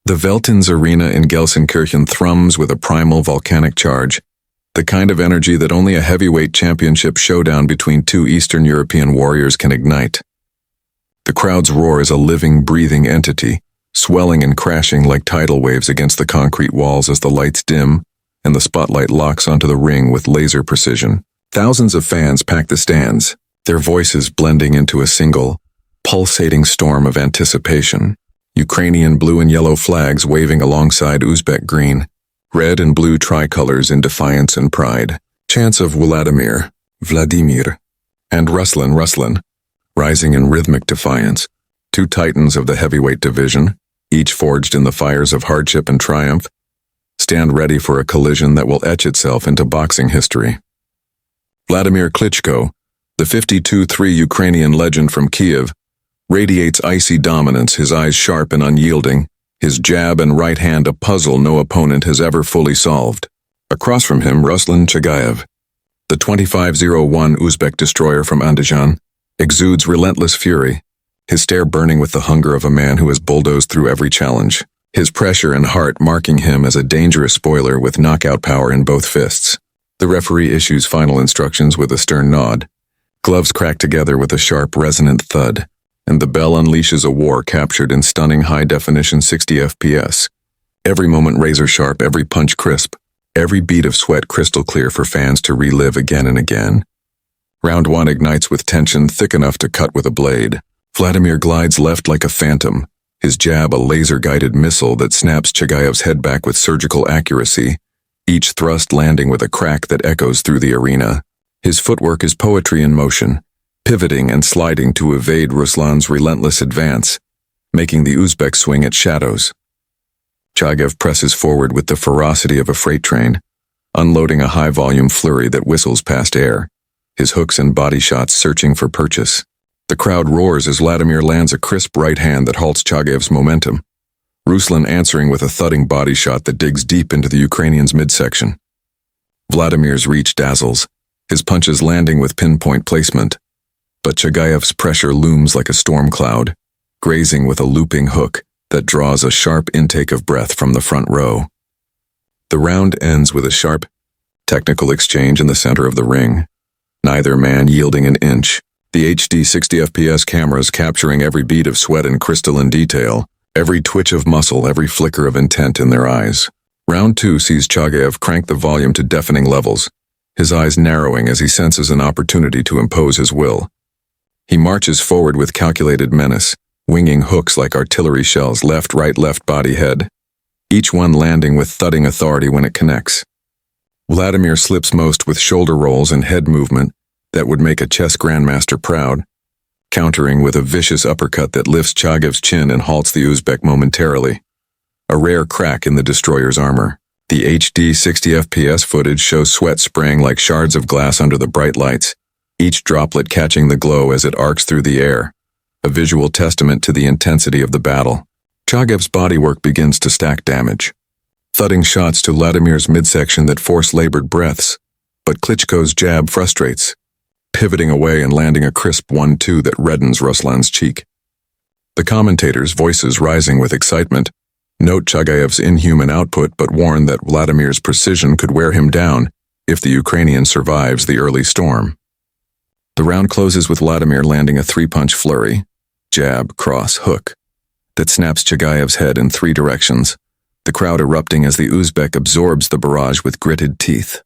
The Veltins Arena in Gelsenkirchen thrums with a primal volcanic charge, the kind of energy that only a heavyweight championship showdown between two Eastern European warriors can ignite. The crowd's roar is a living, breathing entity, swelling and crashing like tidal waves against the concrete walls as the lights dim and the spotlight locks onto the ring with laser precision. Thousands of fans pack the stands, their voices blending into a single, pulsating storm of anticipation. Ukrainian blue and yellow flags waving alongside Uzbek green, red and blue tricolors in defiance and pride. Chants of Wladimir, and Ruslan, rising in rhythmic defiance. Two titans of the heavyweight division, each forged in the fires of hardship and triumph, stand ready for a collision that will etch itself into boxing history. Wladimir Klitschko, the 52-3 Ukrainian legend from Kiev, radiates icy dominance, his eyes sharp and unyielding, his jab and right hand a puzzle no opponent has ever fully solved. Across from him, Ruslan Chagaev, the 25-01 Uzbek destroyer from Andijan, exudes relentless fury, his stare burning with the hunger of a man who has bulldozed through every challenge, his pressure and heart marking him as a dangerous spoiler with knockout power in both fists. The referee issues final instructions with a stern nod. Gloves crack together with a sharp, resonant thud, and the bell unleashes a war captured in stunning high-definition 60 FPS. Every moment razor-sharp, every punch crisp, every bead of sweat crystal clear for fans to relive again and again. Round one ignites with tension thick enough to cut with a blade. Wladimir glides left like a phantom, his jab a laser-guided missile that snaps Chagaev's head back with surgical accuracy, each thrust landing with a crack that echoes through the arena. His footwork is poetry in motion, pivoting and sliding to evade Ruslan's relentless advance, making the Uzbek swing at shadows. Chagaev presses forward with the ferocity of a freight train, unloading a high-volume flurry that whistles past air, his hooks and body shots searching for purchase. The crowd roars as Wladimir lands a crisp right hand that halts Chagaev's momentum, Ruslan answering with a thudding body shot that digs deep into the Ukrainian's midsection. Vladimir's reach dazzles, his punches landing with pinpoint placement, but Chagaev's pressure looms like a storm cloud, grazing with a looping hook that draws a sharp intake of breath from the front row. The round ends with a sharp, technical exchange in the center of the ring, neither man yielding an inch, the HD 60 FPS cameras capturing every bead of sweat in crystalline detail, every twitch of muscle, every flicker of intent in their eyes. Round two sees Chagaev crank the volume to deafening levels, his eyes narrowing as he senses an opportunity to impose his will. He marches forward with calculated menace, winging hooks like artillery shells left, right, left, body, head, each one landing with thudding authority when it connects. Wladimir slips most with shoulder rolls and head movement that would make a chess grandmaster proud, countering with a vicious uppercut that lifts Chagaev's chin and halts the Uzbek momentarily. A rare crack in the destroyer's armor. The HD 60 FPS footage shows sweat spraying like shards of glass under the bright lights, each droplet catching the glow as it arcs through the air, a visual testament to the intensity of the battle. Chagaev's bodywork begins to stack damage, thudding shots to Vladimir's midsection that force labored breaths, but Klitschko's jab frustrates, pivoting away and landing a crisp 1-2 that reddens Ruslan's cheek. The commentators' voices rising with excitement note Chagaev's inhuman output but warn that Vladimir's precision could wear him down if the Ukrainian survives the early storm. The round closes with Wladimir landing a three-punch flurry, jab, cross, hook, that snaps Chagaev's head in three directions, the crowd erupting as the Uzbek absorbs the barrage with gritted teeth.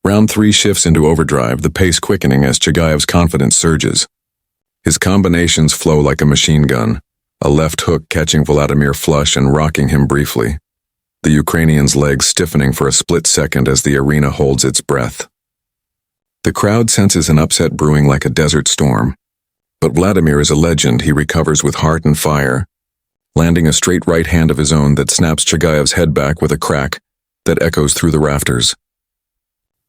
Round three shifts into overdrive, the pace quickening as Chagaev's confidence surges. His combinations flow like a machine gun, a left hook catching Wladimir flush and rocking him briefly, the Ukrainian's legs stiffening for a split second as the arena holds its breath. The crowd senses an upset brewing like a desert storm, but Wladimir is a legend. He recovers with heart and fire, landing a straight right hand of his own that snaps Chagaev's head back with a crack that echoes through the rafters.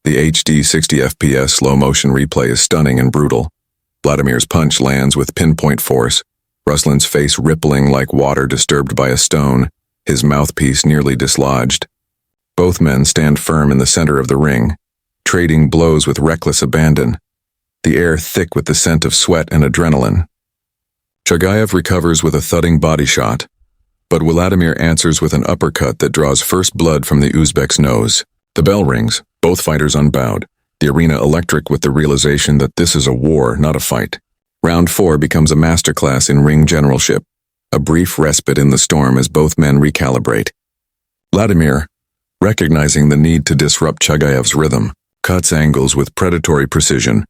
The HD 60 FPS slow-motion replay is stunning and brutal. Vladimir's punch lands with pinpoint force, Ruslan's face rippling like water disturbed by a stone, his mouthpiece nearly dislodged. Both men stand firm in the center of the ring, trading blows with reckless abandon, the air thick with the scent of sweat and adrenaline. Chagaev recovers with a thudding body shot, But Wladimir answers with an uppercut that draws first blood from the Uzbek's nose. The bell rings, both fighters unbowed, the arena electric with the realization that this is a war, not a fight. Round 4 becomes a masterclass in ring generalship, a brief respite in the storm as both men recalibrate. Wladimir, recognizing the need to disrupt Chagaev's rhythm, cuts angles with predatory precision,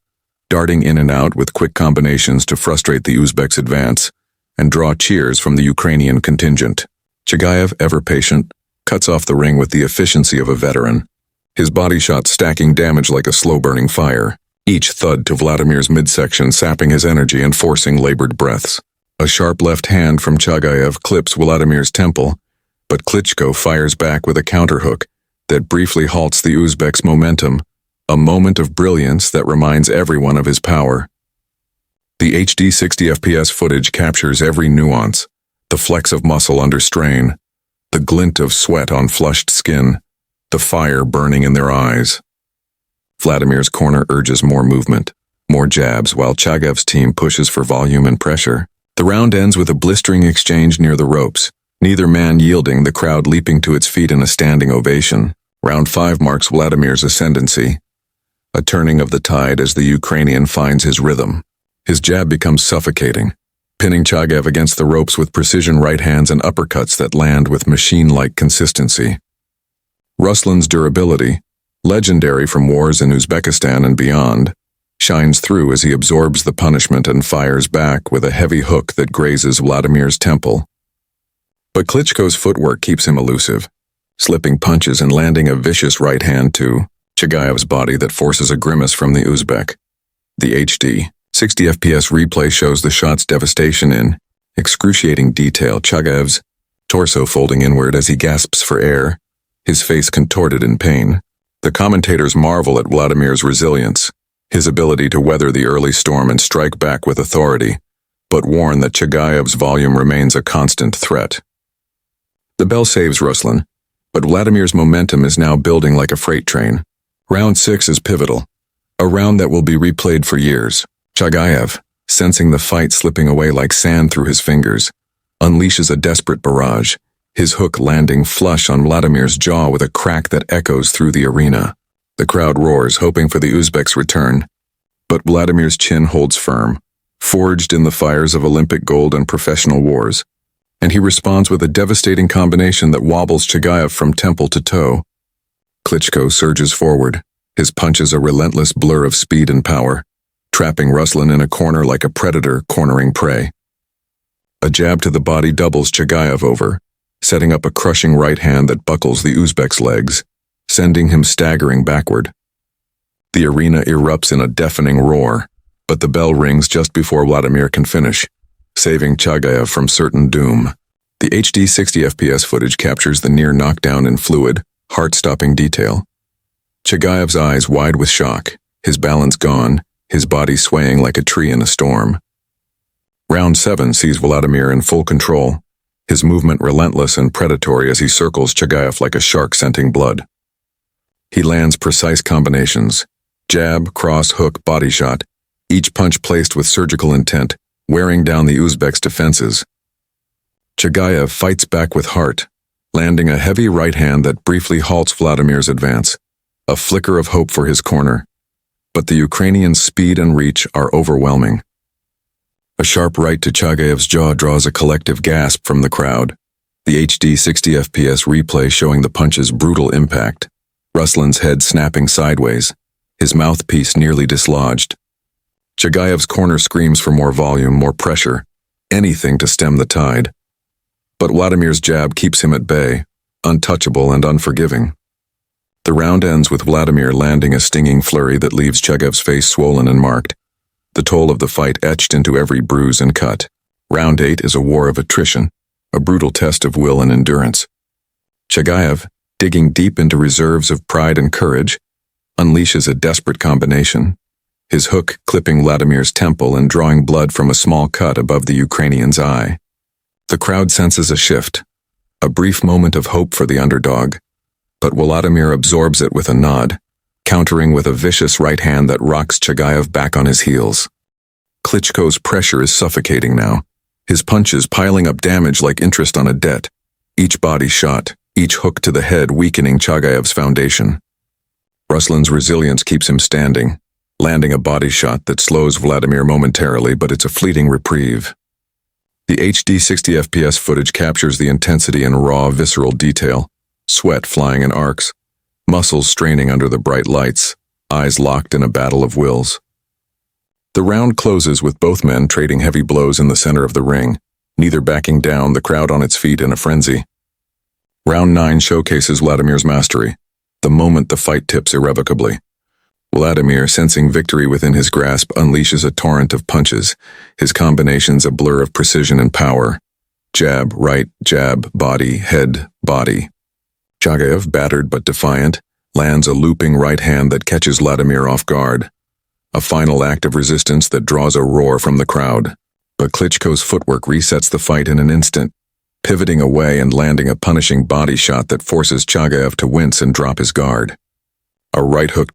darting in and out with quick combinations to frustrate the Uzbek's advance and draw cheers from the Ukrainian contingent. Chagaev, ever patient, cuts off the ring with the efficiency of a veteran, his body shots stacking damage like a slow-burning fire, each thud to Vladimir's midsection sapping his energy and forcing labored breaths. A sharp left hand from Chagaev clips Vladimir's temple, but Klitschko fires back with a counterhook that briefly halts the Uzbek's momentum, a moment of brilliance that reminds everyone of his power. The HD 60 FPS footage captures every nuance, the flex of muscle under strain, the glint of sweat on flushed skin, the fire burning in their eyes. Vladimir's corner urges more movement, more jabs, while Chagaev's team pushes for volume and pressure. The round ends with a blistering exchange near the ropes, neither man yielding, the crowd leaping to its feet in a standing ovation. Round 5 marks Vladimir's ascendancy, a turning of the tide as the Ukrainian finds his rhythm. His jab becomes suffocating, pinning Chagaev against the ropes with precision right hands and uppercuts that land with machine-like consistency. Ruslan's durability, legendary from wars in Uzbekistan and beyond, shines through as he absorbs the punishment and fires back with a heavy hook that grazes Vladimir's temple. But Klitschko's footwork keeps him elusive, slipping punches and landing a vicious right hand to Chagaev's body that forces a grimace from the Uzbek. The HD 60 FPS replay shows the shot's devastation in excruciating detail, Chagaev's torso folding inward as he gasps for air, his face contorted in pain. The commentators marvel at Vladimir's resilience, his ability to weather the early storm and strike back with authority, but warn that Chagaev's volume remains a constant threat. The bell saves Ruslan, but Vladimir's momentum is now building like a freight train. Round 6 is pivotal, a round that will be replayed for years. Chagaev, sensing the fight slipping away like sand through his fingers, unleashes a desperate barrage, his hook landing flush on Vladimir's jaw with a crack that echoes through the arena. The crowd roars, hoping for the Uzbek's return, but Vladimir's chin holds firm, forged in the fires of Olympic gold and professional wars, and he responds with a devastating combination that wobbles Chagaev from temple to toe. Klitschko surges forward, his punches a relentless blur of speed and power, trapping Ruslan in a corner like a predator cornering prey. A jab to the body doubles Chagaev over, setting up a crushing right hand that buckles the Uzbek's legs, sending him staggering backward. The arena erupts in a deafening roar, but the bell rings just before Wladimir can finish, saving Chagaev from certain doom. The HD 60 FPS footage captures the near knockdown in fluid, heart-stopping detail. Chagaev's eyes wide with shock, his balance gone, his body swaying like a tree in a storm. Round 7 sees Wladimir in full control, his movement relentless and predatory as he circles Chagaev like a shark scenting blood. He lands precise combinations, jab, cross, hook, body shot, each punch placed with surgical intent, wearing down the Uzbek's defenses. Chagaev fights back with heart, landing a heavy right hand that briefly halts Vladimir's advance, a flicker of hope for his corner. But the Ukrainians' speed and reach are overwhelming. A sharp right to Chagaev's jaw draws a collective gasp from the crowd, the HD 60 FPS replay showing the punch's brutal impact, Ruslan's head snapping sideways, his mouthpiece nearly dislodged. Chagaev's corner screams for more volume, more pressure, anything to stem the tide. But Wladimir's jab keeps him at bay, untouchable and unforgiving. The round ends with Wladimir landing a stinging flurry that leaves Chagaev's face swollen and marked, the toll of the fight etched into every bruise and cut. Round 8 is a war of attrition, a brutal test of will and endurance. Chagaev, digging deep into reserves of pride and courage, unleashes a desperate combination, his hook clipping Wladimir's temple and drawing blood from a small cut above the Ukrainian's eye. The crowd senses a shift, a brief moment of hope for the underdog, but Wladimir absorbs it with a nod, countering with a vicious right hand that rocks Chagaev back on his heels. Klitschko's pressure is suffocating now, his punches piling up damage like interest on a debt, each body shot, each hook to the head weakening Chagaev's foundation. Ruslan's resilience keeps him standing, landing a body shot that slows Wladimir momentarily, but it's a fleeting reprieve. The HD 60 FPS footage captures the intensity in raw, visceral detail, sweat flying in arcs, muscles straining under the bright lights, eyes locked in a battle of wills. The round closes with both men trading heavy blows in the center of the ring, neither backing down, the crowd on its feet in a frenzy. Round 9 showcases Vladimir's mastery, the moment the fight tips irrevocably. Wladimir, sensing victory within his grasp, unleashes a torrent of punches, his combinations a blur of precision and power. Jab, right, jab, body, head, body. Chagaev, battered but defiant, lands a looping right hand that catches Wladimir off guard. A final act of resistance that draws a roar from the crowd. But Klitschko's footwork resets the fight in an instant, pivoting away and landing a punishing body shot that forces Chagaev to wince and drop his guard. A right hook